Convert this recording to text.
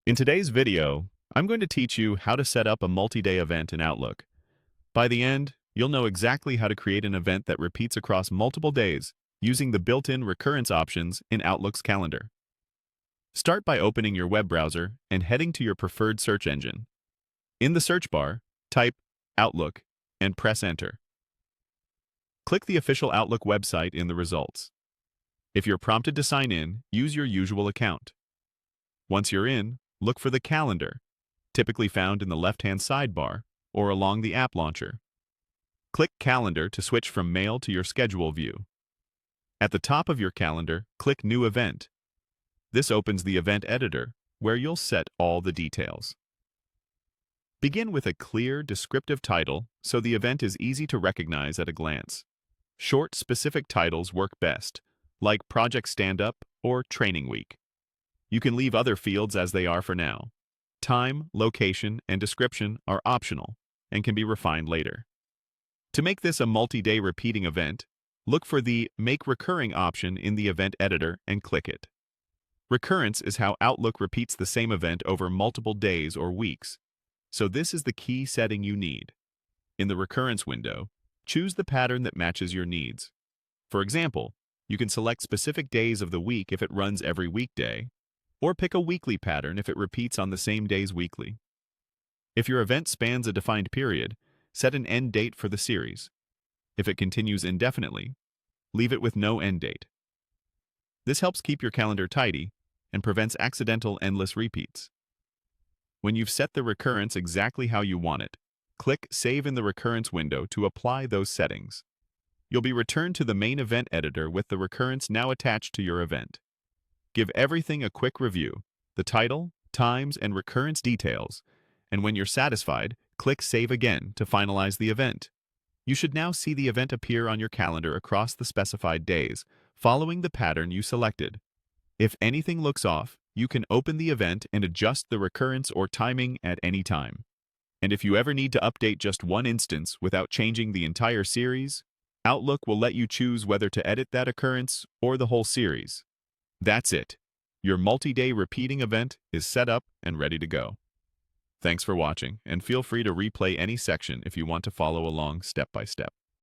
In today's video, I'm going to teach you how to set up a multi-day event in Outlook. By the end, you'll know exactly how to create an event that repeats across multiple days using the built-in recurrence options in Outlook's calendar. Start by opening your web browser and heading to your preferred search engine. In the search bar, type Outlook and press Enter. Click the official Outlook website in the results. If you're prompted to sign in, use your usual account. Once you're in, look for the calendar, typically found in the left-hand sidebar or along the app launcher. Click Calendar to switch from Mail to your Schedule view. At the top of your calendar, click New Event. This opens the event editor, where you'll set all the details. Begin with a clear, descriptive title so the event is easy to recognize at a glance. Short, specific titles work best, like Project Stand-Up or Training Week. You can leave other fields as they are for now. Time, location, and description are optional and can be refined later. To make this a multi-day repeating event, look for the Make Recurring option in the event editor and click it. Recurrence is how Outlook repeats the same event over multiple days or weeks, so this is the key setting you need. In the Recurrence window, choose the pattern that matches your needs. For example, you can select specific days of the week if it runs every weekday, or pick a weekly pattern if it repeats on the same days weekly. If your event spans a defined period, set an end date for the series. If it continues indefinitely, leave it with no end date. This helps keep your calendar tidy and prevents accidental endless repeats. When you've set the recurrence exactly how you want it, click Save in the Recurrence window to apply those settings. You'll be returned to the main event editor with the recurrence now attached to your event. Give everything a quick review, the title, times, and recurrence details, and when you're satisfied, click Save again to finalize the event. You should now see the event appear on your calendar across the specified days, following the pattern you selected. If anything looks off, you can open the event and adjust the recurrence or timing at any time. And if you ever need to update just one instance without changing the entire series, Outlook will let you choose whether to edit that occurrence or the whole series. That's it. Your multi-day repeating event is set up and ready to go. Thanks for watching, and feel free to replay any section if you want to follow along step by step.